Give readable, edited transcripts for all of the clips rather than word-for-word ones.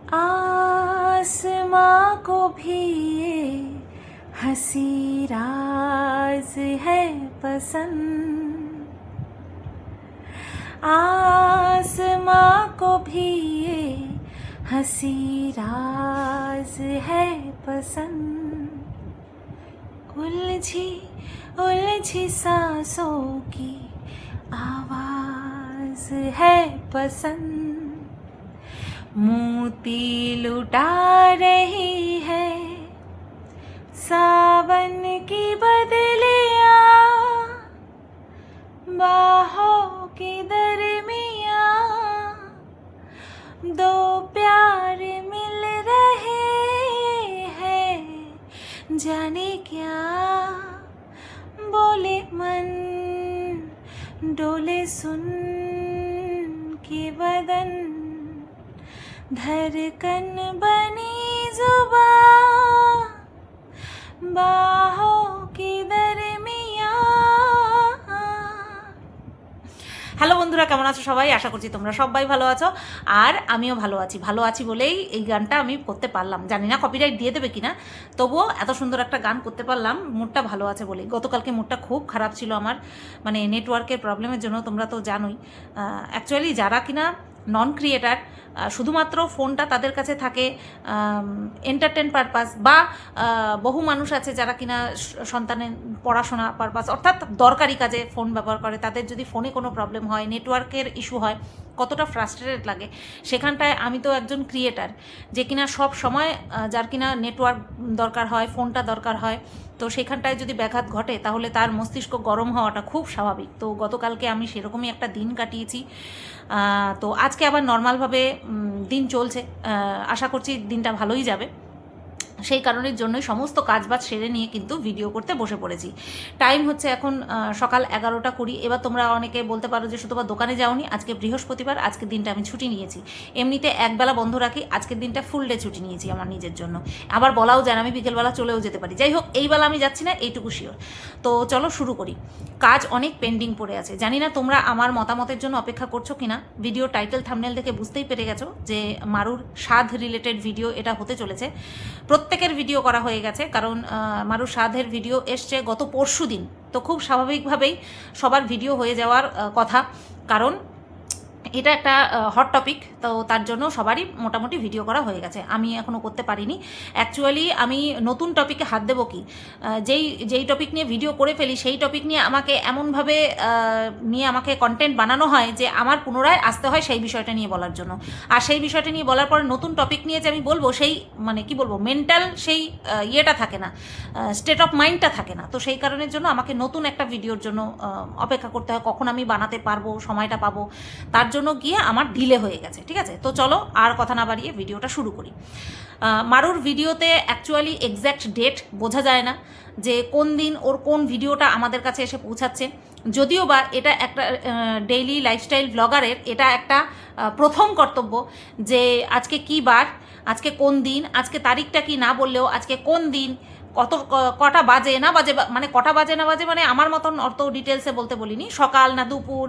आसमां को भी ये हंसी राज है पसंद, आसमां को भी ये हंसी राज है पसंद। उलझी उलझी सांसों की आवाज है पसंद, मोती लुटा रही है सावन की बदलियां, बाहों की दरमियां दो प्यार मिल रहे हैं, जाने क्या बोले मन, डोले सुन के बदन, धड़कन बनी जुबां, बाहों की दरमियां। হ্যালো বন্ধুরা, কেমন আছো সবাই? আশা করছি তোমরা সবাই ভালো আছো, আর আমিও ভালো আছি বলেই এই গানটা আমি করতে পারলাম। জানি না কপিরাইট দিয়ে দেবে কিনা, তবুও এত সুন্দর একটা গান করতে পারলাম মুডটা ভালো আছে বলেই। গতকালকে মুডটা খুব খারাপ ছিল আমার, মানে নেটওয়ার্কের প্রবলেমের জন্য। তোমরা তো জানোই অ্যাকচুয়ালি যারা কিনা নন ক্রিয়েটার, শুধুমাত্র ফোনটা তাদের কাছে থাকে এন্টারটেন পারপাস, বা বহু মানুষ আছে যারা কিনা সন্তানের পড়াশোনা পারপাস অর্থাৎ দরকারি কাজে ফোন ব্যবহার করে, তাদের যদি ফোনে কোনো প্রবলেম হয়, নেটওয়ার্কের ইস্যু হয়, কতটা ফ্রাস্ট্রেটেড লাগে। সেখানটায় আমি তো একজন ক্রিয়েটার যে কিনা সব সময় যার কিনা নেটওয়ার্ক দরকার হয়, ফোনটা দরকার হয়, তো সেখানটায় যদি ব্যাঘাত ঘটে তাহলে তার মস্তিষ্ক গরম হওয়াটা খুব স্বাভাবিক। তো গতকালকে আমি সেরকমই একটা দিন কাটিয়েছি। তো আজকে আবার নর্মালভাবে দিন চলছে, আশা করছি দিনটা ভালোই যাবে। সেই কারণের জন্যই সমস্ত কাজবাজ সেরে নিয়ে কিন্তু ভিডিও করতে বসে পড়েছি। টাইম হচ্ছে এখন সকাল 11:20। এবার তোমরা অনেকে বলতে পারো যে শুধু দোকানে যাওনি, আজকে বৃহস্পতিবার, আজকের দিনটা আমি ছুটি নিয়েছি। এমনিতে একবেলা বন্ধ রাখি, আজকের দিনটা ফুল ডে ছুটি নিয়েছি আমার নিজের জন্য। আবার বলাও যায় না, আমি বিকেলবেলা চলেও যেতে পারি। যাই হোক, এই বেলা আমি যাচ্ছি না, এইটুকু শিওর। তো চলো শুরু করি। কাজ অনেক পেন্ডিং পড়ে আছে, জানি না তোমরা আমার মতামতের জন্য অপেক্ষা করছো কিনা। ভিডিও টাইটেল থাম্বনেল দেখে বুঝতেই পেরে গেছো যে মারুর স্বাদ রিলেটেড ভিডিও এটা হতে চলেছে। প্রত্যেকের ভিডিও করা হয়ে গেছে, কারণ মারুর স্বাদের ভিডিও এসছে গত পরশু দিন। তো খুব স্বাভাবিকভাবেই সবার ভিডিও হয়ে যাওয়ার কথা, কারণ এটা একটা হট টপিক। তো তার জন্য সবারই মোটামুটি ভিডিও করা হয়ে গেছে, আমি এখনও করতে পারিনি। অ্যাকচুয়ালি আমি নতুন টপিকে হাত দেবো কি, যেই টপিক নিয়ে ভিডিও করে ফেলি সেই টপিক নিয়ে আমাকে এমনভাবে আমাকে কন্টেন্ট বানানো হয় যে আমার পুনরায় আসতে হয় সেই বিষয়টা নিয়ে বলার জন্য। আর সেই বিষয়টা নিয়ে বলার পরে নতুন টপিক নিয়ে যে আমি বলবো, সেই মানে কি বলবো, মেন্টাল সেই ইয়েটা থাকে না, স্টেট অফ মাইন্ডটা থাকে না। তো সেই কারণের জন্য আমাকে নতুন একটা ভিডিওর জন্য অপেক্ষা করতে হয়, কখন আমি বানাতে পারবো, সময়টা পাবো, তার জন্য গিয়ে আমার ডিলে হয়ে গেছে। ঠিক আছে, তো চলো আর কথা না বাড়িয়ে ভিডিওটা শুরু করি। মারুর ভিডিওতে অ্যাকচুয়ালি এক্স্যাক্ট ডেট বোঝা যায় না যে কোন দিন ওর কোন ভিডিওটা আমাদের কাছে এসে পৌঁছাচ্ছে। যদিও বা এটা একটা ডেইলি লাইফস্টাইল ব্লগারের এটা একটা প্রথম কর্তব্য যে আজকে কী বার, আজকে কোন দিন, আজকে তারিখটা কি না বললেও আজকে কোন দিন, কটা বাজে না বাজে, মানে কটা বাজে না বাজে মানে আমার মতন অত ডিটেলসে বলতে বলিনি, সকাল না দুপুর,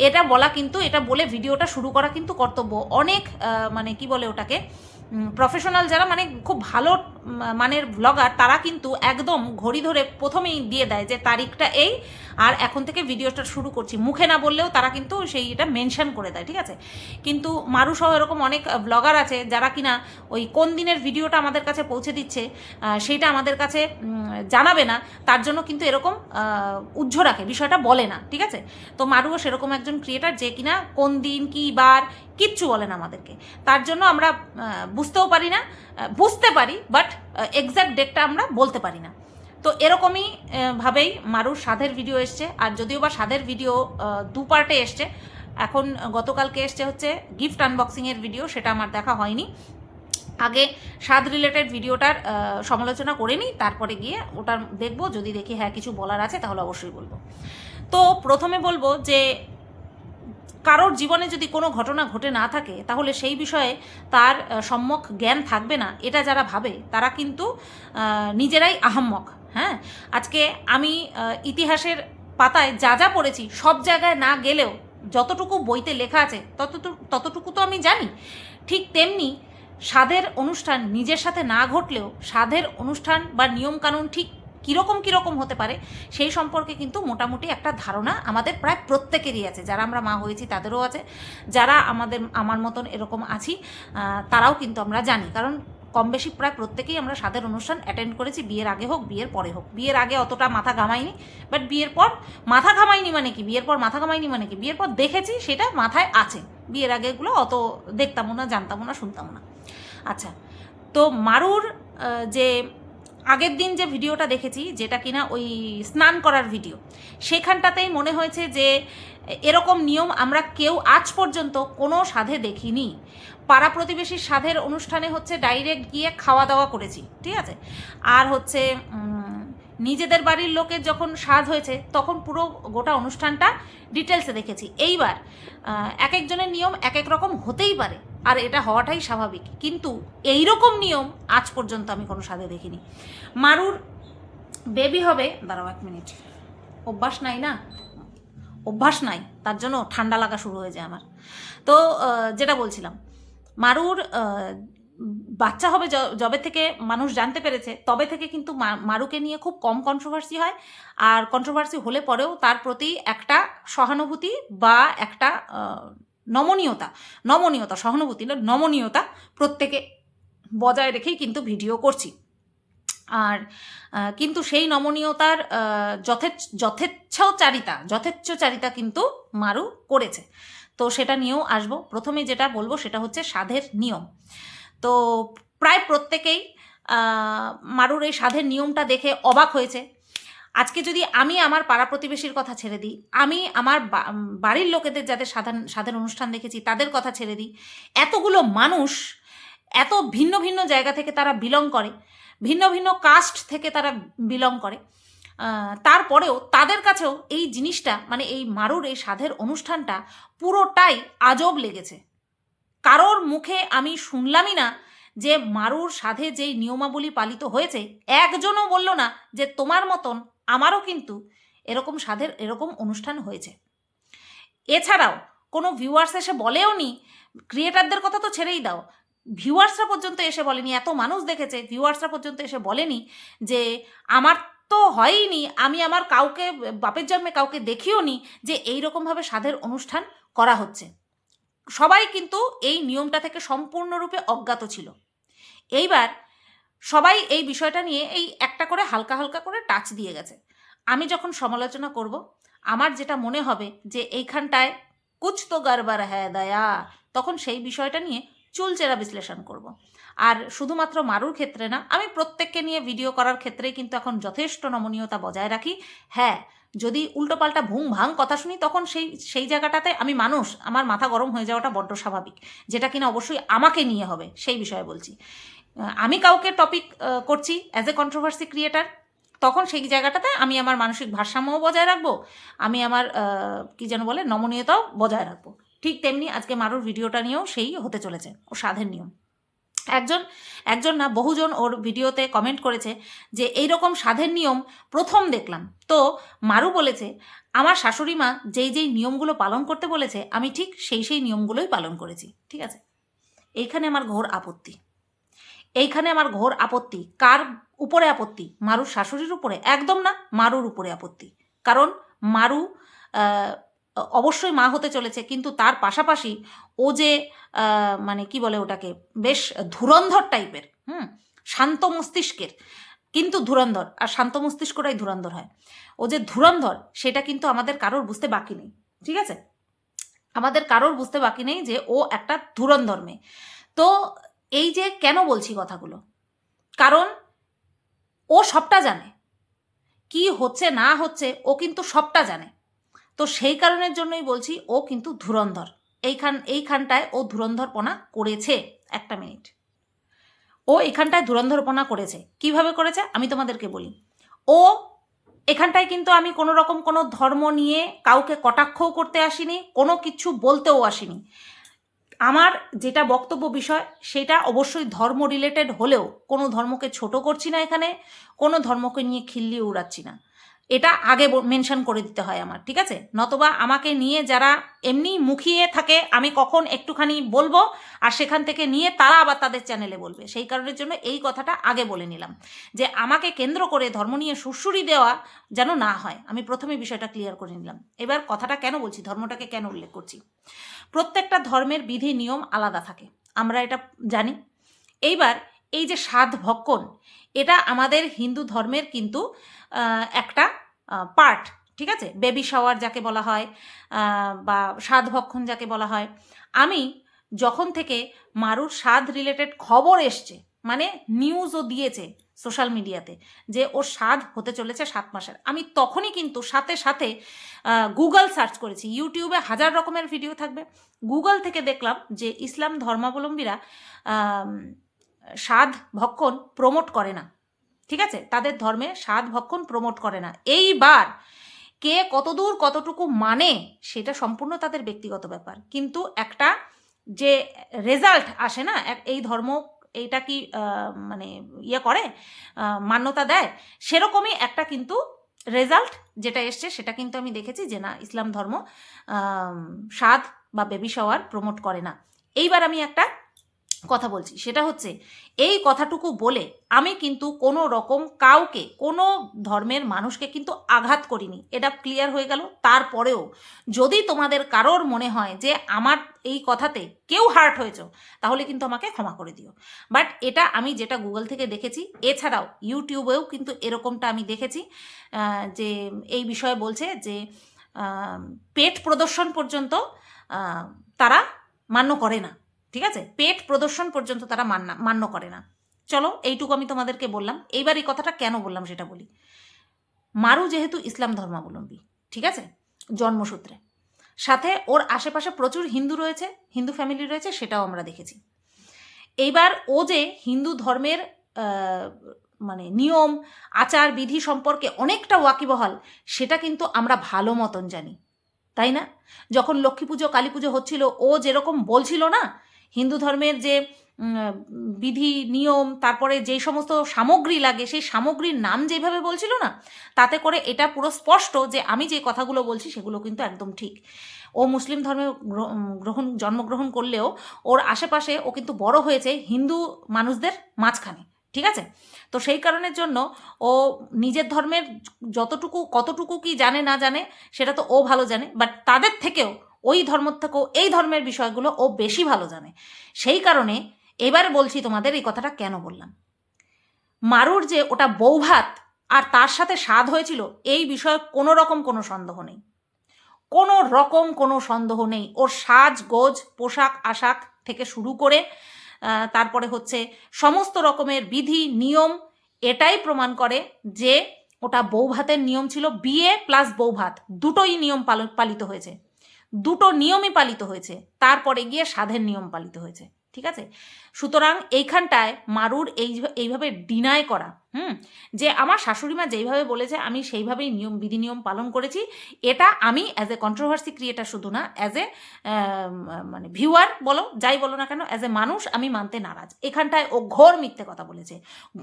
এটা বলা কিন্তু, এটা বলে ভিডিওটা শুরু করা কিন্তু কর্তব্য। অনেক মানে কি বলে ওটাকে, প্রফেশনাল যারা মানে খুব ভালো মানের ব্লগার, তারা কিন্তু একদম ঘড়ি ধরে প্রথমেই দিয়ে দেয় যে তারিখটা এই, আর এখন থেকে ভিডিওটা শুরু করছি, মুখে না বললেও তারা কিন্তু সেই এটা মেনশন করে দেয়। ঠিক আছে, কিন্তু মারু সহ এরকম অনেক ব্লগার আছে যারা কিনা ওই কোন দিনের ভিডিওটা আমাদের কাছে পৌঁছে দিচ্ছে সেইটা আমাদের কাছে জানাবে না, তার জন্য কিন্তু এরকম উজ্জ্ব রাখে, বিষয়টা বলে না। ঠিক আছে, তো মারুও সেরকম একজন ক্রিয়েটার যে কিনা কোন দিন কি বার কিচ্ছু বলে না আমাদেরকে, তার জন্য আমরা বুঝতেও পারি না, বুঝতে পারি বাট এক্স্যাক্ট ডেটটা আমরা বলতে পারি না। তো এরকমই ভাবেই মারুর স্বাদের ভিডিও এসছে, আর যদিও বা স্বাদের ভিডিও দু পার্টে এসছে। এখন গতকালকে এসছে হচ্ছে গিফট আনবক্সিংয়ের ভিডিও, সেটা আমার দেখা হয়নি। আগে স্বাদ রিলেটেড ভিডিওটার সমালোচনা করে নিই, তারপরে গিয়ে ওটা দেখবো, যদি দেখি হ্যাঁ কিছু বলার আছে তাহলে অবশ্যই বলবো। তো প্রথমে বলবো যে কারোর জীবনে যদি কোনো ঘটনা ঘটে না থাকে তাহলে সেই বিষয়ে তার সম্যক জ্ঞান থাকবে না, এটা যারা ভাবে তারা কিন্তু নিজেরাই আহাম্মক। হ্যাঁ, আজকে আমি ইতিহাসের পাতায় যা যা পড়েছি, সব জায়গায় না গেলেও যতটুকু বইতে লেখা আছে ততটুকু তো আমি জানি। ঠিক তেমনি সাধের অনুষ্ঠান নিজের সাথে না ঘটলেও সাধের অনুষ্ঠান বা নিয়মকানুন ঠিক কীরকম হতে পারে সেই সম্পর্কে কিন্তু মোটামুটি একটা ধারণা আমাদের প্রায় প্রত্যেকেরই আছে। যারা আমরা মা হয়েছি তাদেরও আছে, যারা আমার মতন এরকম আছি তারাও কিন্তু আমরা জানি, কারণ কম বেশি প্রায় প্রত্যেকেই আমরা সাধের অনুষ্ঠান অ্যাটেন্ড করেছি, বিয়ের আগে হোক বিয়ের পরে হোক। বিয়ের আগে অতটা মাথা ঘামাইনি, বাট বিয়ের পর মাথা ঘামাইনি মানে কি, বিয়ের পর মাথা ঘামাইনি মানে কি, বিয়ের পর দেখেছি, সেটা মাথায় আছে। বিয়ের আগেগুলো অত দেখতামও না, জানতামও না, শুনতামও না। আচ্ছা, তো মারুর যে আগের দিন যে ভিডিওটা দেখেছি, যেটা কিনা ওই স্নান করার ভিডিও, সেখানটাতেই মনে হয়েছে যে এরকম নিয়ম আমরা কেউ আজ পর্যন্ত কোনো সাধে দেখিনি। পাড়া প্রতিবেশীর সাধের অনুষ্ঠানে হচ্ছে ডাইরেক্ট গিয়ে খাওয়া দাওয়া করেছি, ঠিক আছে, আর হচ্ছে নিজেদের বাড়ির লোকের যখন সাধ হয়েছে তখন পুরো গোটা অনুষ্ঠানটা ডিটেলসে দেখেছি। এইবার এক একজনের নিয়ম এক এক রকম হতেই পারে, আর এটা হওয়াটাই স্বাভাবিক, কিন্তু এই রকম নিয়ম আজ পর্যন্ত আমি কোনো সাধে দেখিনি। মারুর বেবি হবে, দাঁড়াও 1 মিনিট, অভ্যাস নাই, তার জন্য ঠান্ডা লাগা শুরু হয়ে যায় আমার। তো যেটা বলছিলাম, মারুর বাচ্চা হবে যবে থেকে মানুষ জানতে পেরেছে, তবে থেকে কিন্তু মারুকে নিয়ে খুব কম কন্ট্রোভার্সি হয়, আর কন্ট্রোভার্সি হলে পরেও তার প্রতি একটা সহানুভূতি বা একটা নমনীয়তা, সহানুভূতি না, নমনীয়তা প্রত্যেকে বজায় রেখেই কিন্তু ভিডিও করছি। আর কিন্তু সেই নমনীয়তার যথেচ্ছচারিতা কিন্তু মারু করেছে। তো সেটা নিয়েও আসবো। প্রথমে যেটা বলবো সেটা হচ্ছে সাধের নিয়ম। তো প্রায় প্রত্যেকেই মারুর এই সাধের নিয়মটা দেখে অবাক হয়েছে। আজকে যদি আমি আমার পাড়া প্রতিবেশীর কথা ছেড়ে দিই, আমি আমার বাড়ির লোকেদের যাদের সাধের অনুষ্ঠান দেখেছি তাদের কথা ছেড়ে দিই, এতগুলো মানুষ এত ভিন্ন ভিন্ন জায়গা থেকে তারা বিলং করে, ভিন্ন ভিন্ন কাস্ট থেকে তারা বিলং করে, তারপরেও তাদের কাছেও এই জিনিসটা, মানে এই মারুর এই সাধের অনুষ্ঠানটা পুরোটাই আজব লেগেছে। কারোর মুখে আমি শুনলামই না যে মারুর সাধে যেই নিয়মাবলী পালিত হয়েছে, একজনও বলল না যে তোমার মতন আমারও কিন্তু এরকম সাধের এরকম অনুষ্ঠান হয়েছে। এছাড়াও কোনো ভিউয়ার্স এসে বলেও নি, ক্রিয়েটারদের কথা তো ছেড়েই দাও, ভিউয়ার্সরা পর্যন্ত এসে বলেনি, এত মানুষ দেখেছে, ভিউয়ার্সরা পর্যন্ত এসে বলেনি যে আমার তো হয়ইনি, আমি আমার কাউকে বাপের জন্মে কাউকে দেখিও নি যে এইরকমভাবে সাধের অনুষ্ঠান করা হচ্ছে। সবাই কিন্তু এই নিয়মটা থেকে সম্পূর্ণরূপে অজ্ঞাত ছিল। এইবার সবাই এই বিষয়টা নিয়ে এই একটা করে হালকা হালকা করে টাচ দিয়ে গেছে। আমি যখন সমালোচনা করব, আমার যেটা মনে হবে যে এইখানটায় কুছ তো গড়বড় হ্যায় দয়া, তখন সেই বিষয়টা নিয়ে চুলচেরা বিশ্লেষণ করব। আর শুধুমাত্র মারুর ক্ষেত্রে না, আমি প্রত্যেককে নিয়ে ভিডিও করার ক্ষেত্রেই কিন্তু এখন যথেষ্ট নমনীয়তা বজায় রাখি। হ্যাঁ, যদি উল্টোপাল্টা ভুং ভাং কথা শুনি তখন সেই জায়গাটাতে আমি মানুষ, আমার মাথা গরম হয়ে যাওয়াটা বড্ড স্বাভাবিক, যেটা কিনা অবশ্যই আমাকে নিয়ে হবে, সেই বিষয়ে বলছি। আমি কাউকে টপিক করছি অ্যাজ এ কন্ট্রোভার্সি ক্রিয়েটার, তখন সেই জায়গাটাতে আমি আমার মানসিক ভারসাম্যও বজায় রাখবো, আমি আমার কি যেন বলে নমনীয়তাও বজায় রাখবো। ঠিক তেমনি আজকে মারুর ভিডিওটা নিয়েও সেই হতে চলেছে, ও সাধের নিয়ম। একজন না বহুজন ওর ভিডিওতে কমেন্ট করেছে যে এইরকম সাধের নিয়ম প্রথম দেখলাম। তো মারু বলেছে আমার শাশুড়ি মা যেই নিয়মগুলো পালন করতে বলেছে আমি ঠিক সেই নিয়মগুলোই পালন করেছি। ঠিক আছে, এইখানে আমার ঘোর আপত্তি। কার উপরে আপত্তি? মারুর শাশুড়ির উপরে? একদম না, মারুর উপরে আপত্তি। কারণ মারু অবশ্যই মা হতে চলেছে, কিন্তু তার পাশাপাশি ও যে মানে কি বলে ওটাকে, বেশ ধুরন্ধর টাইপের, শান্ত মস্তিষ্কের কিন্তু ধুরন্ধর, আর শান্ত মস্তিষ্কটাই ধুরন্ধর হয়। ও যে ধুরন্ধর সেটা কিন্তু আমাদের কারোর বুঝতে বাকি নেই। ঠিক আছে, আমাদের কারোর বুঝতে বাকি নেই যে ও একটা ধুরন্ধর মেয়ে। তো এই যে কেন বলছি কথাগুলো, কারণ ও সবটা জানে, কি হচ্ছে না হচ্ছে ও কিন্তু সবটা জানে। তো সেই কারণের জন্যই বলছি ও কিন্তু ধুরন্ধর। এইখানটায় ও ধুরন্ধরপনা করেছে। একটা মিনিট, ও এখানটায় ধুরন্ধরপনা করেছে। কিভাবে করেছে আমি তোমাদেরকে বলি। ও এখানটায় কিন্তু আমি কোনো রকম কোনো ধর্ম নিয়ে কাউকে কটাক্ষও করতে আসিনি, কোনো কিছু বলতেও আসিনি। আমার যেটা বক্তব্য বিষয় সেটা অবশ্যই ধর্ম রিলেটেড হলেও কোনো ধর্মকে ছোট করছি না, এখানে কোনো ধর্মকে নিয়ে খিল্লি উড়াচ্ছি না। এটা আগে মেনশন করে দিতে হয় আমার, ঠিক আছে? নতবা আমাকে নিয়ে যারা এমনি মুখিয়ে থাকে আমি কখন একটুখানি বলবো আর সেখান থেকে নিয়ে তারা আবার তাদের চ্যানেলে বলবে। সেই কারণের জন্য এই কথাটা আগে বলে নিলাম যে আমাকে কেন্দ্র করে ধর্ম নিয়ে সুড়সুড়ি দেওয়া যেন না হয়। আমি প্রথমে বিষয়টা ক্লিয়ার করে নিলাম। এবার কথাটা কেন বলছি, ধর্মটাকে কেন উল্লেখ করছি। প্রত্যেকটা ধর্মের বিধি নিয়ম আলাদা থাকে, আমরা এটা জানি। এইবার এই যে সাধ ভক্ষণ, এটা আমাদের হিন্দু ধর্মের কিন্তু একটা পার্ট, ঠিক আছে? বেবি শাওয়ার যাকে বলা হয় বা সাধ ভক্ষণ যাকে বলা হয়। আমি যখন থেকে মারুর সাধ রিলেটেড খবর এসছে, মানে নিউজও দিয়েছে সোশ্যাল মিডিয়াতে যে ওর সাধ হতে চলেছে 7 মাসের, আমি তখনই কিন্তু সাথে সাথে গুগল সার্চ করেছি। ইউটিউবে হাজার রকমের ভিডিও থাকবে, গুগল থেকে দেখলাম যে ইসলাম ধর্মাবলম্বীরা সাধ ভক্ষণ প্রমোট করে না, ঠিক আছে? তাদের ধর্মে সাধ ভক্ষণ প্রমোট করে না। এইবার কে কতদূর কতটুকু মানে সেটা সম্পূর্ণ তাদের ব্যক্তিগত ব্যাপার, কিন্তু একটা যে রেজাল্ট আসে না, এই ধর্ম এইটা কি মানে ইয়ে করে, মান্যতা দেয়, সেরকমই একটা কিন্তু রেজাল্ট যেটা এসছে সেটা কিন্তু আমি দেখেছি যে না, ইসলাম ধর্ম সাধ বা বেবি শাওয়ার প্রমোট করে না। এইবার আমি একটা কথা বলছি, সেটা হচ্ছে এই কথাটুকু বলে আমি কিন্তু কোনো রকম কাউকে, কোনো ধর্মের মানুষকে কিন্তু আঘাত করিনি, এটা ক্লিয়ার হয়ে গেল। তারপরেও যদি তোমাদের কারোর মনে হয় যে আমার এই কথাতে কেউ হার্ট হয়েছে, তাহলে কিন্তু আমাকে ক্ষমা করে দিও। বাট এটা আমি যেটা গুগল থেকে দেখেছি, এছাড়াও ইউটিউবেও কিন্তু এরকমটা আমি দেখেছি যে এই বিষয়ে বলছে যে পেট প্রদর্শন পর্যন্ত তারা মান্য করে না, ঠিক আছে? পেট প্রদর্শন পর্যন্ত তারা মান্য করে না। চলো, এইটুকু আমি তোমাদেরকে বললাম। এইবার এই কথাটা কেন বললাম সেটা বলি। মারু যেহেতু ইসলাম ধর্মাবলম্বী, ঠিক আছে, জন্মসূত্রে, সাথে ওর আশেপাশে প্রচুর হিন্দু রয়েছে, হিন্দু ফ্যামিলি রয়েছে, সেটাও আমরা দেখেছি। এইবার ও যে হিন্দু ধর্মের মানে নিয়ম আচার বিধি সম্পর্কে অনেকটা ওয়াকিবহাল, সেটা কিন্তু আমরা ভালো মতন জানি, তাই না? যখন লক্ষ্মী পুজো কালী পুজো হচ্ছিল, ও যেরকম বলছিল না হিন্দু ধর্মের যে বিধি নিয়ম, তারপরে যেই সমস্ত সামগ্রী লাগে সেই সামগ্রীর নাম যেভাবে বলছিল না, তাতে করে এটা পুরো স্পষ্ট যে আমি যে কথাগুলো বলছি সেগুলো কিন্তু একদম ঠিক। ও মুসলিম ধর্মে জন্মগ্রহণ করলেও ওর আশেপাশে ও কিন্তু বড় হয়েছে হিন্দু মানুষদের মাঝখানে, ঠিক আছে? তো সেই কারণের জন্য ও নিজের ধর্মের যতটুকু কতটুকু কি জানে না জানে সেটা তো ও ভালো জানে, বাট তাদের থেকেও ওই ধর্ম থেকেও এই ধর্মের বিষয়গুলো ও বেশি ভালো জানে। সেই কারণে এবার বলছি তোমাদের এই কথাটা কেন বললাম। মারুর যে ওটা বৌভাত আর তার সাথে স্বাদ হয়েছিল, এই বিষয়ে কোনো রকম কোনো সন্দেহ নেই, কোনো রকম কোনো সন্দেহ নেই। ওর সাজ গোজ পোশাক আশাক থেকে শুরু করে তারপরে হচ্ছে সমস্ত রকমের বিধি নিয়ম এটাই প্রমাণ করে যে ওটা বৌভাতের নিয়ম ছিল। বিয়ে প্লাস বৌভাত দুটোই নিয়ম পালিত হয়েছে, দুটো নিয়মই পালিত হয়েছে, তারপরে গিয়ে সাধের নিয়ম পালিত হয়েছে, ঠিক আছে? সুতরাং এইখানটায় মারুর এইভাবে ডিনাই করা যে আমার শাশুড়িমা যেইভাবে বলেছে আমি সেইভাবেই বিধি নিয়ম পালন করেছি, এটা আমি অ্যাজ এ কন্ট্রোভার্সি ক্রিয়েটার শুধু না, অ্যাজ এ মানে ভিউয়ার বলো যাই বলো না কেন, অ্যাজ এ মানুষ আমি মানতে নারাজ। এখানটায় ও ঘোর মিথ্যে কথা বলেছে,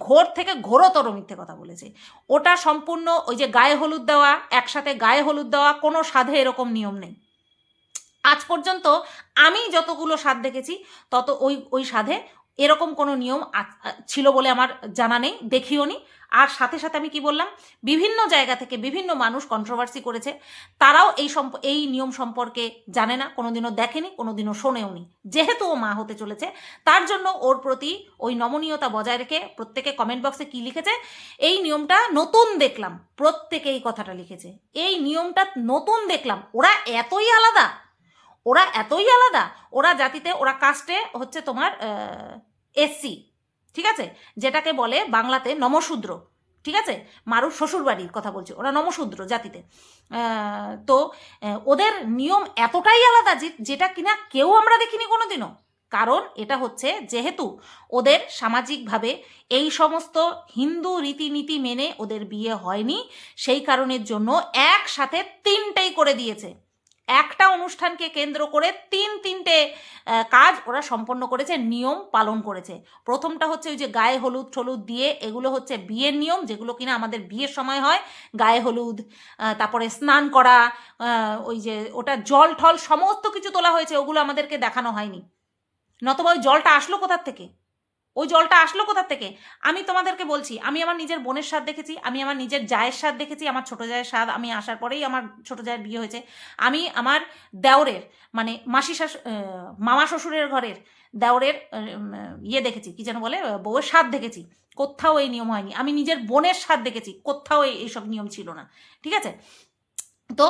ঘোর থেকে ঘোরতর মিথ্যে কথা বলেছে। ওটা সম্পূর্ণ ওই যে গায়ে হলুদ দেওয়া, একসাথে গায়ে হলুদ দেওয়া, কোনো সাধে এরকম নিয়ম নেই। আজ পর্যন্ত আমি যতগুলো স্বাদ দেখেছি তত ওই স্বাদে এরকম কোনো নিয়ম ছিল বলে আমার জানা নেই, দেখিও নি। আর সাথে সাথে আমি কি বললাম, বিভিন্ন জায়গা থেকে বিভিন্ন মানুষ কন্ট্রোভার্সি করেছে, তারাও এই নিয়ম সম্পর্কে জানে না, কোনোদিনও দেখেনি, কোনোদিনও শোনেও নি। যেহেতু ও মা হতে চলেছে তার জন্য ওর প্রতি ওই নমনীয়তা বজায় রেখে প্রত্যেকে কমেন্ট বক্সে কি লিখেছে, এই নিয়মটা নতুন দেখলাম, প্রত্যেকে এই কথাটা লিখেছে, এই নিয়মটা নতুন দেখলাম। ওরা এতই আলাদা, ওরা এতই আলাদা, ওরা জাতিতে, ওরা কাস্টে হচ্ছে তোমার এসসি, ঠিক আছে, যেটাকে বলে বাংলাতে নমশূদ্র, ঠিক আছে? মারুর শ্বশুরবাড়ির কথা বলছি, ওরা নমশূদ্র জাতিতে। তো ওদের নিয়ম এতটাই আলাদা যেটা কিনা কেউ আমরা দেখিনি কোনোদিনও। কারণ এটা হচ্ছে যেহেতু ওদের সামাজিকভাবে এই সমস্ত হিন্দু রীতিনীতি মেনে ওদের বিয়ে হয়নি, সেই কারণের জন্য একসাথে 3টেই করে দিয়েছে। একটা অনুষ্ঠানকে কেন্দ্র করে তিনটে কাজ ওরা সম্পন্ন করেছে, নিয়ম পালন করেছে। প্রথমটা হচ্ছে ওই যে গায়ে হলুদ টলুদ দিয়ে, এগুলো হচ্ছে বিয়ের নিয়ম, যেগুলো কিনা আমাদের বিয়ের সময় হয়। গায়ে হলুদ, তারপরে স্নান করা, ওই যে ওটা জল ঠল সমস্ত কিছু তোলা হয়েছে, ওগুলো আমাদেরকে দেখানো হয়নি। নতবা ওই জলটা আসলো কোথার থেকে? ওই জলটা আসলো কোথার থেকে? আমি তোমাদেরকে বলছি, আমি আমার নিজের বোনের স্বাদ দেখেছি, আমি আমার নিজের জায়ের স্বাদ দেখেছি, আমার ছোটো জায়ের স্বাদ, আমি আসার পরেই আমার ছোটো জায়ের বিয়ে হয়েছে। আমি আমার দেওরের মানে মামা শ্বশুরের ঘরের দেওরের ইয়ে দেখেছি, কি যেন বলে, বউয়ের স্বাদ দেখেছি, কোথাও এই নিয়ম হয়নি। আমি নিজের বোনের স্বাদ দেখেছি, কোথাও এইসব নিয়ম ছিল না। ঠিক আছে? তো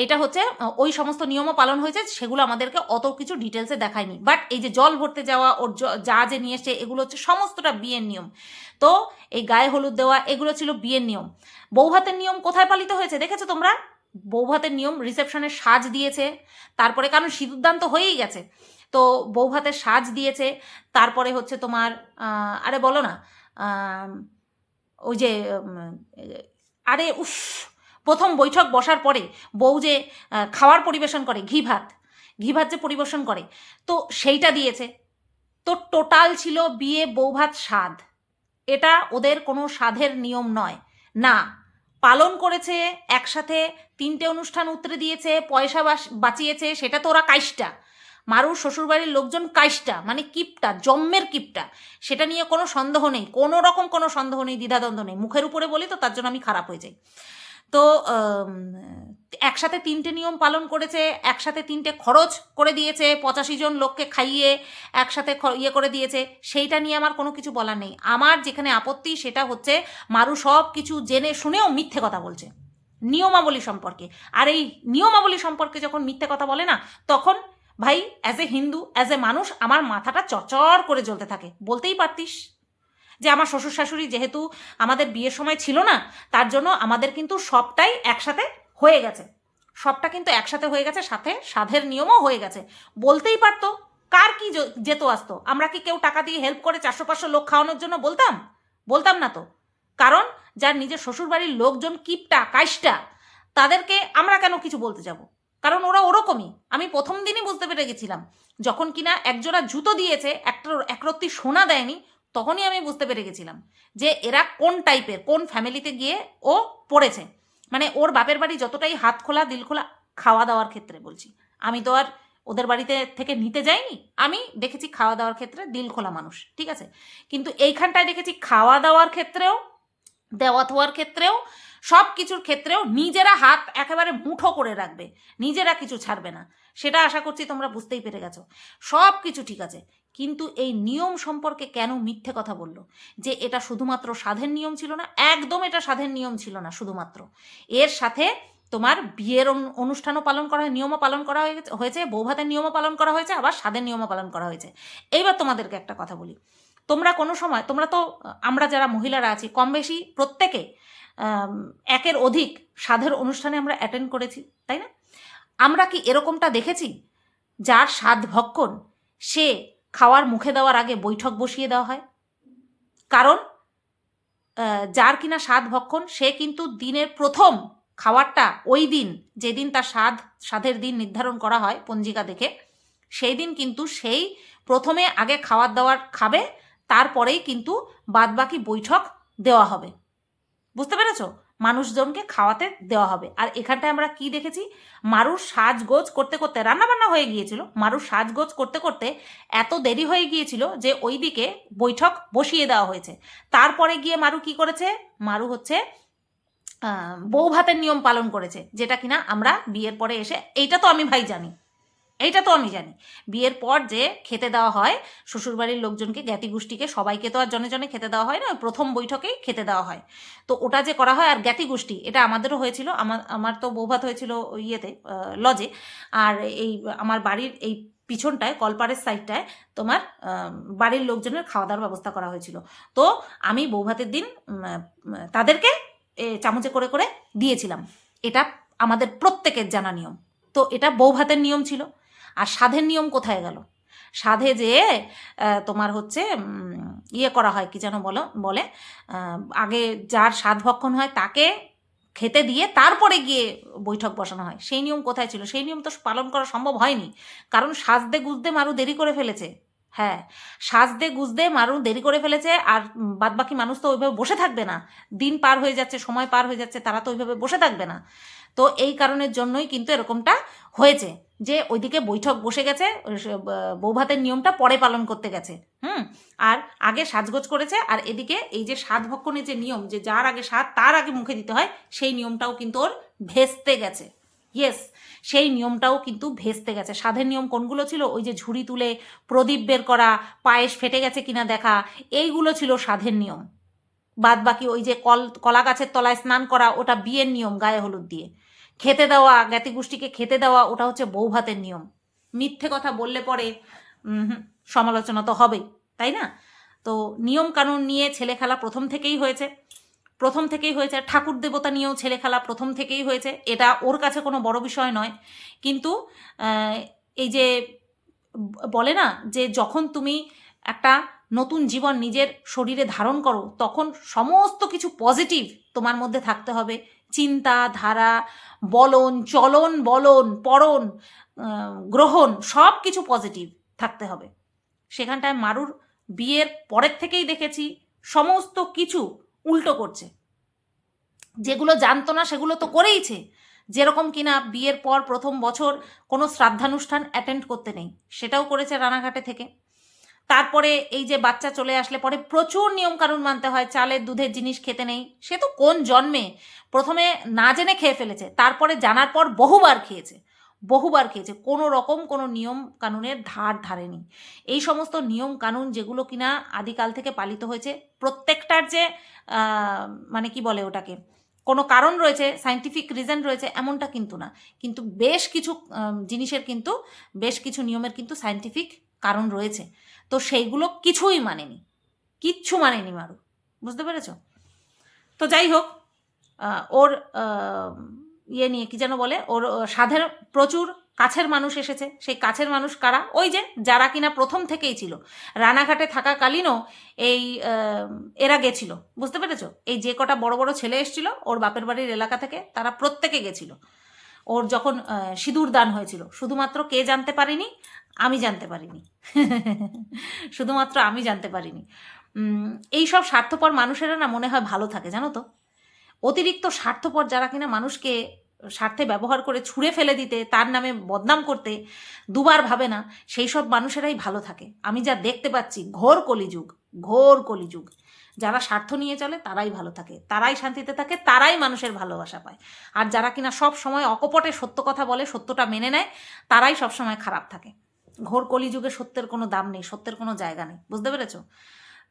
এটা হচ্ছে ওই সমস্ত নিয়মও পালন হয়েছে, সেগুলো আমাদেরকে অত কিছু ডিটেলসে দেখায়নি। বাট এই যে জল ভরতে যাওয়া, ওর যা যে নিয়ে এসছে, এগুলো হচ্ছে সমস্তটা বিয়ের নিয়ম। তো এই গায়ে হলুদ দেওয়া, এগুলো ছিল বিয়ের নিয়ম। বৌভাতের নিয়ম কোথায় পালিত হয়েছে দেখেছো তোমরা? বৌভাতের নিয়ম রিসেপশনের সাজ দিয়েছে, তারপরে কারণ সিঁদুরদান তো হয়েই গেছে, তো বৌভাতের সাজ দিয়েছে। তারপরে হচ্ছে তোমার আরে বলো না, ওই যে আরে উফ, প্রথম বৈঠক বসার পরে বউ যে খাওয়ার পরিবেশন করে, ঘি ভাত যে পরিবেশন করে, তো সেইটা দিয়েছে। তো টোটাল ছিল বিয়ে বৌভাত স্বাদ। এটা ওদের কোনো স্বাদের নিয়ম নয়, না, পালন করেছে একসাথে। তিনটে অনুষ্ঠান উতরে দিয়েছে, পয়সা বাঁচিয়েছে, সেটা তো ওরা কাইসটা। মারুর শ্বশুরবাড়ির লোকজন কাইসটা, মানে কিপটা, জম্মের কিপটা। সেটা নিয়ে কোনো সন্দেহ নেই, কোনো রকম কোনো সন্দেহ নেই, দ্বিধাদ্বন্দ্ব নেই। মুখের উপরে বলি তো তার জন্য আমি খারাপ হয়ে যাই। তো একসাথে তিনটে নিয়ম পালন করেছে, একসাথে তিনটে খরচ করে দিয়েছে, 85 জন লোককে খাইয়ে একসাথে ইয়ে করে দিয়েছে। সেইটা নিয়ে আমার কোনো কিছু বলার নেই। আমার যেখানে আপত্তি সেটা হচ্ছে মারু সব কিছু জেনে শুনেও মিথ্যে কথা বলছে নিয়মাবলী সম্পর্কে। আর এই নিয়মাবলী সম্পর্কে যখন মিথ্যে কথা বলে না, তখন ভাই as a Hindu, as a মানুষ, আমার মাথাটা চরচর করে জ্বলতে থাকে। বলতেই পারতিস যে আমার শ্বশুর শাশুড়ি যেহেতু আমাদের বিয়ের সময় ছিল না, তার জন্য আমাদের কিন্তু সবটাই একসাথে হয়ে গেছে, সবটা কিন্তু একসাথে হয়ে গেছে, সাথে সাধের নিয়মও হয়ে গেছে। বলতেই পারতো, কার কি যেত আসতো? আমরা কি কেউ টাকা দিয়ে হেল্প করে 400-500 লোক খাওয়ানোর জন্য বলতাম না তো। কারণ যার নিজের শ্বশুরবাড়ির লোকজন কিপটা কাইসটা, তাদেরকে আমরা কেন কিছু বলতে যাব? কারণ ওরা ওরকমই। আমি প্রথম দিনই বুঝতে পেরে গেছিলাম, যখন কিনা একজোড়া জুতো দিয়েছে, একরত্তি সোনা দেয়নি, তখনই আমি বুঝতে পেরে গেছিলাম যে এরা কোন টাইপের, কোন ফ্যামিলিতে গিয়ে ও পড়েছে। মানে ওর বাপের বাড়ি যতটাই হাত খোলা দিল খোলা, খাওয়া দাওয়ার ক্ষেত্রে বলছি, আমি তো আর ওদের বাড়িতে থেকে নিতে যাইনি, আমি দেখেছি খাওয়া দাওয়ার ক্ষেত্রে দিল খোলা মানুষ, ঠিক আছে। কিন্তু এইখানটায় দেখেছি খাওয়া দাওয়ার ক্ষেত্রেও, দেওয়া থোয়ার ক্ষেত্রেও, সব কিছুর ক্ষেত্রেও নিজেরা হাত একেবারে মুঠো করে রাখবে, নিজেরা কিছু ছাড়বে না। সেটা আশা করছি তোমরা বুঝতেই পেরে গেছো। সব কিছু ঠিক আছে, কিন্তু এই নিয়ম সম্পর্কে কেন মিথ্যে কথা বললো যে এটা শুধুমাত্র সাধের নিয়ম ছিল না? একদম এটা সাধের নিয়ম ছিল না শুধুমাত্র, এর সাথে তোমার বিয়ের অনুষ্ঠানও পালন করা হয়, নিয়মও পালন করা হয়েছে, বৌভাতের নিয়মও পালন করা হয়েছে, আবার সাধের নিয়মও পালন করা হয়েছে। এইবার তোমাদেরকে একটা কথা বলি, তোমরা কোনো সময়, তোমরা তো, আমরা যারা মহিলারা আছি কম বেশি প্রত্যেকে একের অধিক সাধের অনুষ্ঠানে আমরা অ্যাটেন্ড করেছি, তাই না? আমরা কি এরকমটা দেখেছি যার স্বাদ ভক্ষণ সে খাওয়ার মুখে দেওয়ার আগে বৈঠক বসিয়ে দেওয়া হয়? কারণ যার কিনা স্বাদ ভক্ষণ, সে কিন্তু দিনের প্রথম খাওয়ারটা ওই দিন, যেদিন তার স্বাদের দিন নির্ধারণ করা হয় পঞ্জিকা দেখে, সেই দিন কিন্তু সেই প্রথমে আগে খাওয়ার দাওয়ার খাবে, তারপরেই কিন্তু বাদবাকি বৈঠক দেওয়া হবে। বুঝতে পেরেছো? মানুষজনকে খাওয়াতে দেওয়া হবে। আর এখানটায় আমরা কি দেখেছি, মারুর সাজগোজ করতে করতে, রান্নাবান্না হয়ে গিয়েছিল, মারুর সাজগোজ করতে করতে এত দেরি হয়ে গিয়েছিল যে ওইদিকে বৈঠক বসিয়ে দেওয়া হয়েছে। তারপরে গিয়ে মারু কি করেছে, মারু হচ্ছে বৌভাতের নিয়ম পালন করেছে, যেটা কিনা আমরা বিয়ের পরে এসে, এইটা তো আমি ভাই জানি, এইটা তো আমি জানি, বিয়ের পর যে খেতে দেওয়া হয় শ্বশুরবাড়ির লোকজনকে, জ্ঞাতি গোষ্ঠীকে, সবাইকে তো আর জনে জনে খেতে দেওয়া হয় না, প্রথম বৈঠকেই খেতে দেওয়া হয়। তো ওটা যে করা হয়, আর জ্ঞাতি গোষ্ঠী, এটা আমাদেরও হয়েছিল, আমার তো বৌভাত হয়েছিল ইয়েতে, লজে। আর এই আমার বাড়ির এই পিছনটায়, কলপাড়ের সাইডটায় তোমার বাড়ির লোকজনের খাওয়া দাওয়ার ব্যবস্থা করা হয়েছিল। তো আমি বৌভাতের দিন তাদেরকে চামচে করে করে দিয়েছিলাম। এটা আমাদের প্রত্যেকের জানা নিয়ম। তো এটা বৌভাতের নিয়ম ছিল। আর সাধের নিয়ম কোথায় গেল? সাধে যে তোমার হচ্ছে ইয়ে করা হয়, কি যেন বলে, আগে যার স্বাদ ভক্ষণ হয় তাকে খেতে দিয়ে তারপরে গিয়ে বৈঠক বসানো হয়। সেই নিয়ম কোথায় ছিল? সেই নিয়ম তো পালন করা সম্ভব হয়নি, কারণ সাজদে গুজদে মারু দেরি করে ফেলেছে। হ্যাঁ, সাজদে গুজদে মারু দেরি করে ফেলেছে, আর বাদবাকি মানুষ তো ওইভাবে বসে থাকবে না। দিন পার হয়ে যাচ্ছে, সময় পার হয়ে যাচ্ছে, তারা তো ওইভাবে বসে থাকবে না। তো এই কারণের জন্যই কিন্তু এরকমটা হয়েছে, যে ওইদিকে বৈঠক বসে গেছে, বৌভাতের নিয়মটা পরে পালন করতে গেছে। আর আগে সাজগোজ করেছে, আর এদিকে এই যে সাত ভক্ষণের যে নিয়ম, যে যার আগে সাত তার আগে মুখে দিতে হয়, সেই নিয়মটাও কিন্তু ওর ভেস্তে গেছে। ইয়েস, সেই নিয়মটাও কিন্তু ভেস্তে গেছে। সাধের নিয়ম কোনগুলো ছিল? ওই যে ঝুড়ি তুলে প্রদীপ বের করা, পায়েস ফেটে গেছে কিনা দেখা, এইগুলো ছিল সাধের নিয়ম। বাদ বাকি ওই যে কলা গাছের তলায় স্নান করা, ওটা বিয়ের নিয়ম, গায়ে হলুদ দিয়ে খেতে দেওয়া, জ্ঞাতি গোষ্ঠীকে খেতে দেওয়া, ওটা হচ্ছে বৌভাতের নিয়ম। মিথ্যে কথা বললে পরে সমালোচনা তো হবেই, তাই না? তো নিয়ম কানুন নিয়ে ছেলে খেলা প্রথম থেকেই হয়েছে, প্রথম থেকেই হয়েছে। ঠাকুর দেবতা নিয়েও ছেলে খেলা প্রথম থেকেই হয়েছে, এটা ওর কাছে কোনো বড় বিষয় নয়। কিন্তু এই যে বলে না, যে যখন তুমি একটা নতুন জীবন নিজের শরীরে ধারণ করো, তখন সমস্ত কিছু পজিটিভ তোমার মধ্যে থাকতে হবে। চিন্তা ধারা বলন, চলন বলন, পরন, গ্রহণ, সব কিছু পজিটিভ থাকতে হবে। সেখানটায় মারুর বিয়ের পরের থেকেই দেখেছি সমস্ত কিছু উল্টো করছে। যেগুলো জানতো না সেগুলো তো করেইছে। যেরকম কিনা বিয়ের পর প্রথম বছর কোনো শ্রাদ্ধানুষ্ঠান অ্যাটেন্ড করতে নেই, সেটাও করেছে রানাঘাটে থেকে। তারপরে এই যে বাচ্চা চলে আসলে পরে প্রচুর নিয়মকানুন মানতে হয়, চালের দুধের জিনিস খেতে নেই। সে তো কোন জন্মে প্রথমে না জেনে খেয়ে ফেলেছে, তারপরে জানার পর বহুবার খেয়েছে, বহুবার খেয়েছে, কোনো রকম কোনো নিয়ম কানুনের ধার ধারেনি। এই সমস্ত নিয়ম কানুন যেগুলো কিনা আদিকাল থেকে পালিত হয়েছে, প্রত্যেকটার যে মানে কি বলে ওটাকে, কোনো কারণ রয়েছে, সায়েন্টিফিক রিজন রয়েছে, এমনটা কিন্তু না। কিন্তু বেশ কিছু জিনিসের কিন্তু, বেশ কিছু নিয়মের কিন্তু সায়েন্টিফিক কারণ রয়েছে। তো সেইগুলো কিছুই মানেনি, কিচ্ছু মানেনি মারু, বুঝতে পেরেছ? তো যাই হোক, ওর ইয়ে নিয়ে কি যেন বলে, ওর সাধের প্রচুর কাছের মানুষ এসেছে। সেই কাছের মানুষ কারা? ওই যে যারা কিনা প্রথম থেকেই ছিল, রানাঘাটে থাকাকালীনও এই এরা গেছিল, বুঝতে পেরেছ? এই যে কটা বড় বড় ছেলে এসেছিল ওর বাপের বাড়ির এলাকা থেকে, তারা প্রত্যেকে গেছিল। ওর যখন সিঁদুর দান হয়েছিল, শুধুমাত্র কে জানতে পারিনি? আমি জানতে পারিনি। শুধুমাত্র আমি জানতে পারিনি। এইসব স্বার্থপর মানুষেরা না মনে হয় ভালো থাকে, জানো তো? অতিরিক্ত স্বার্থপর যারা কিনা মানুষকে স্বার্থে ব্যবহার করে ছুঁড়ে ফেলে দিতে, তার নামে বদনাম করতে দুবার ভাবে না, সেই সব মানুষেরাই ভালো থাকে। আমি যা দেখতে পাচ্ছি, ঘোর কলিযুগ, ঘোর কলিযুগ। যারা স্বার্থ নিয়ে চলে তারাই ভালো থাকে, তারাই শান্তিতে থাকে, তারাই মানুষের ভালোবাসা পায়। আর যারা কিনা সব সময় অকপটে সত্য কথা বলে, সত্যটা মেনে নেয়, তারাই সব সময় খারাপ থাকে। ঘোর কলিযুগে সত্যের কোনো দাম নেই, সত্যের কোনো জায়গা নেই, বুঝতে পেরেছ?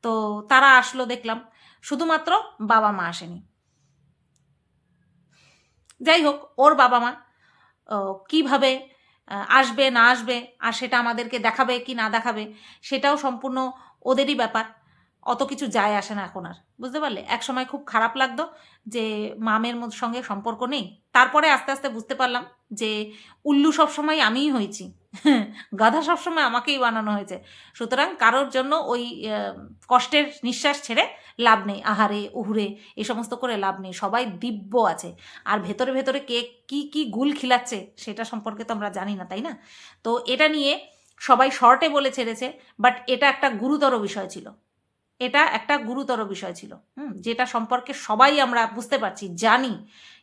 তো তারা আসলো দেখলাম, শুধুমাত্র বাবা মা আসেনি। যাই হোক, ওর বাবা মা কীভাবে আসবে না আসবে, আর সেটা আমাদেরকে দেখাবে কি না দেখাবে, সেটাও সম্পূর্ণ ওদেরই ব্যাপার। অত কিছু যায় আসে না এখন আর, বুঝতে পারলে? এক সময় খুব খারাপ লাগতো যে মামের সঙ্গে সম্পর্ক নেই, তারপরে আস্তে আস্তে বুঝতে পারলাম যে উল্লু সবসময় আমিই হয়েছি, গাধা সবসময় আমাকেই বানানো হয়েছে। সুতরাং কারোর জন্য ওই কষ্টের নিঃশ্বাস ছেড়ে লাভ নেই, আহারে উহুরে এ সমস্ত করে লাভ নেই। সবাই দিব্য আছে, আর ভেতরে ভেতরে কে কি কি গুল খিলাচ্ছে সেটা সম্পর্কে তো আমরা জানি না, তাই না? তো এটা নিয়ে সবাই শর্টে বলে ছেড়েছে, বাট এটা একটা গুরুতর বিষয় ছিল, এটা একটা গুরুতর বিষয় ছিল, যেটা সম্পর্কে সবাই আমরা বুঝতে পারছি, জানি।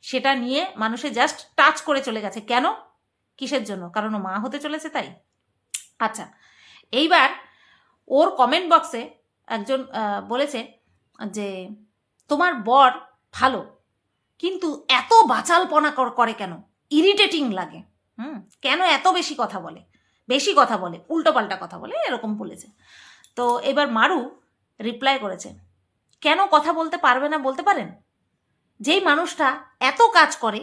সেটা নিয়ে মানুষে জাস্ট টাচ করে চলে গেছে। কেন? কিসের জন্য? কারণ ও মা হতে চলেছে তাই। আচ্ছা, এইবার ওর কমেন্ট বক্সে একজন বলেছে যে তোমার বর ভালো, কিন্তু এত বাচালপনা করে কেন, ইরিটেটিং লাগে, কেন এত বেশি কথা বলে, বেশি কথা বলে, উল্টোপাল্টা কথা বলে, এরকম বলেছে। তো এবার মারু রিপ্লাই করেছে, কেন কথা বলতে পারবে না বলতে পারেন? যেই মানুষটা এত কাজ করে,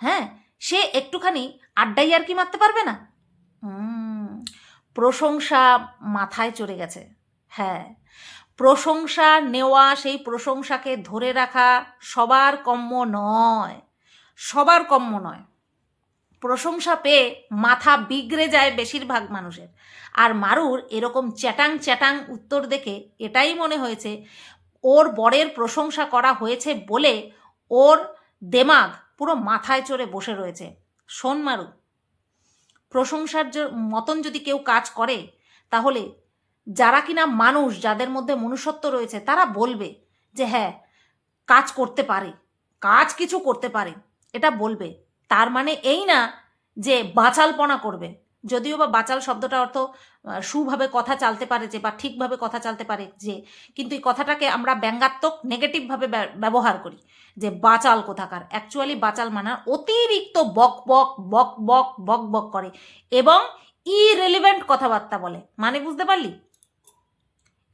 হ্যাঁ, সে একটুখানি আড্ডাই আর কি মারতে পারবে না? প্রশংসা মাথায় চড়ে গেছে। হ্যাঁ, প্রশংসা নেওয়া, সেই প্রশংসাকে ধরে রাখা সবার কম্য নয়, সবার কম্য নয়। প্রশংসা পেয়ে মাথা বিগড়ে যায় বেশিরভাগ মানুষের। আর মারুর এরকম চ্যাটাং চ্যাটাং উত্তর দেখে এটাই মনে হয়েছে, ওর বরের প্রশংসা করা হয়েছে বলে ওর দেমাগ পুরো মাথায় চড়ে বসে রয়েছে। শোন মারু, প্রশংসার মতন যদি কেউ কাজ করে তাহলে যারা কিনা মানুষ, যাদের মধ্যে মনুষ্যত্ব রয়েছে, তারা বলবে যে হ্যাঁ কাজ করতে পারে, কাজ কিছু করতে পারে, এটা বলবে। তার মানে এই না যে বাচালপনা করবে। যদিও বা বাচাল শব্দটা অর্থ সুভাবে কথা চালতে পারে যে, বা ঠিকভাবে কথা চালতে পারে যে, কিন্তু এই কথাটাকে আমরা ব্যঙ্গাত্মক নেগেটিভভাবে ব্যবহার করি যে বাচাল কোথাকার। অ্যাকচুয়ালি বাচাল মানে অতিরিক্ত বক বক বক বক বক বক করে এবং ইরেলিভেন্ট কথাবার্তা বলে। মানে বুঝতে পারলি?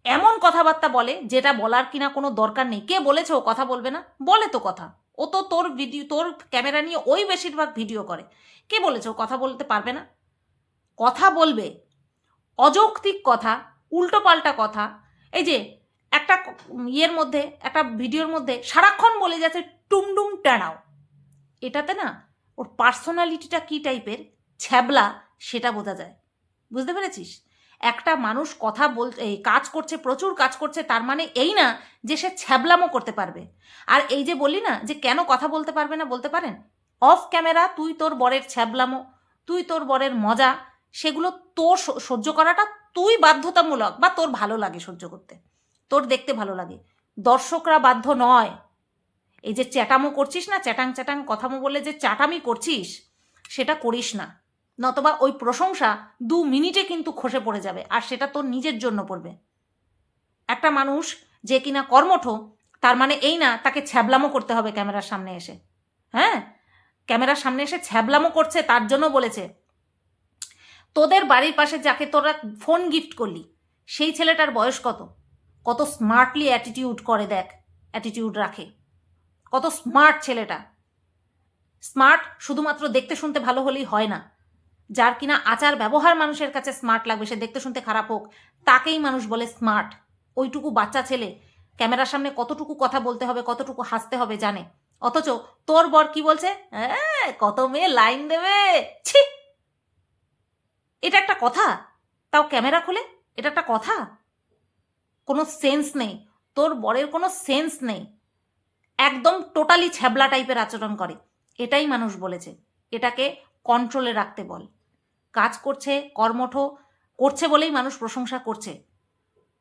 এমন কথাবার্তা বলে যেটা বলার কিনা কোনো দরকার নেই। কে বলেছে ও কথা বলবে না? বলে তো কথা। ও তো তোর ভিডিও, তোর ক্যামেরা নিয়ে ওই বেশিরভাগ ভিডিও করে। কে বলেছে ও কথা বলতে পারবে না? কথা বলবে, অযৌক্তিক কথা, উল্টোপাল্টা কথা। এই যে একটা ইয়ের মধ্যে, একটা ভিডিওর মধ্যে সারাক্ষণ বলে যাচ্ছে টুমডুম টানাও, এটাতে না ওর পার্সোনালিটিটা কী টাইপের, ছ্যাবলা, সেটা বোঝা যায়। বুঝতে পেরেছিস? একটা মানুষ কথা এই কাজ করছে, প্রচুর কাজ করছে, তার মানে এই না যে সে ছ্যাবলামো করতে পারবে। আর এই যে বললি না যে কেন কথা বলতে পারবে না, বলতে পারেন। অফ ক্যামেরা তুই তোর বরের ছ্যাবলামো, তুই তোর বরের মজা, সেগুলো তোর সহ্য করাটা তুই বাধ্যতামূলক, বা তোর ভালো লাগে সহ্য করতে, তোর দেখতে ভালো লাগে। দর্শকরা বাধ্য নয়। এই যে চ্যাটামো করছিস না, চ্যাটাং চ্যাটাং কথামো বলে যে চাটামি করছিস, সেটা করিস না। নতবা ওই প্রশংসা 2 মিনিটে কিন্তু খসে পড়ে যাবে, আর সেটা তোর নিজের জন্য পড়বে। একটা মানুষ যে কিনা কর্মঠ, তার মানে এই না তাকে ছ্যাবলামো করতে হবে ক্যামেরার সামনে এসে। হ্যাঁ, ক্যামেরার সামনে এসে ছ্যাবলামো করছে, তার জন্য বলেছে তোদের বাড়ির পাশে যাকে তোরা ফোন গিফট করলি, সেই ছেলেটার বয়স কত? কত স্মার্টলি অ্যাটিটিউড করে, দেখ অ্যাটিটিউড রাখে, কত স্মার্ট ছেলেটা। স্মার্ট শুধুমাত্র দেখতে শুনতে ভালো হলেই হয় না। যার কিনা আচার ব্যবহার মানুষের কাছে স্মার্ট লাগবে, সে দেখতে শুনতে খারাপ হোক, তাকেই মানুষ বলে স্মার্ট। ওইটুকু বাচ্চা ছেলে ক্যামেরার সামনে কতটুকু কথা বলতে হবে, কতটুকু হাসতে হবে জানে। অথচ তোর বর কি বলছে, কত মেয়ে লাইন দেবে, ছি, এটা একটা কথা? তাও ক্যামেরা খুলে, এটা একটা কথা? কোনো সেন্স নেই, তোর বরের কোনো সেন্স নেই, একদম টোটালি ছ্যাবলা টাইপের আচরণ করে। এটাই মানুষ বলেছে, এটাকে কন্ট্রোলে রাখতে বল। কাজ করছে, কর্মঠ করছে বলেই মানুষ প্রশংসা করছে,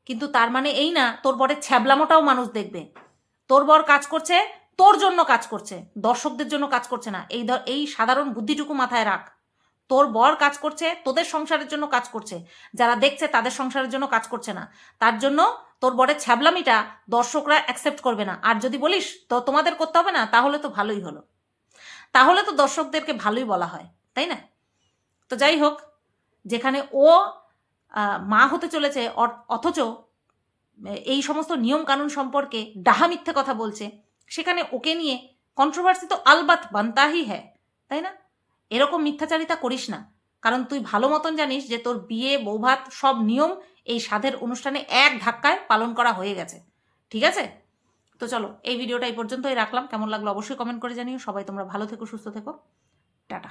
কিন্তু তার মানে এই না তোর বরের ছ্যাবলামোটাও মানুষ দেখবে। তোর বর কাজ করছে, তোর জন্য কাজ করছে, দর্শকদের জন্য কাজ করছে না। এই সাধারণ বুদ্ধিটুকু মাথায় রাখ। তোর বর কাজ করছে, তোদের সংসারের জন্য কাজ করছে, যারা দেখছে তাদের সংসারের জন্য কাজ করছে না। তার জন্য তোর বরের ছ্যাবলামিটা দর্শকরা অ্যাকসেপ্ট করবে না। আর যদি বলিস তো তোমাদের করতে হবে না, তাহলে তো ভালোই হলো, তাহলে তো দর্শকদেরকে ভালোই বলা হয়, তাই না? তো যাই হোক, যেখানে ও মা হতে চলেছে, অথচ এই সমস্ত নিয়ম কানুন সম্পর্কে ডাহা মিথ্যে কথা বলছে, সেখানে ওকে নিয়ে কন্ট্রোভার্সি তো আলবাত বানতাহি হ্যায়, তাই না? এরকম মিথ্যাচারিতা করিস না, কারণ তুই ভালো মতন জানিস যে তোর বিয়ে, বৌভাত, সব নিয়ম এই সাধের অনুষ্ঠানে এক ধাক্কায় পালন করা হয়ে গেছে। ঠিক আছে? তো চলো, এই ভিডিওটা এই পর্যন্তই রাখলাম। কেমন লাগলো অবশ্যই কমেন্ট করে জানিও। সবাই তোমরা ভালো থেকো, সুস্থ থেকো, টাটা।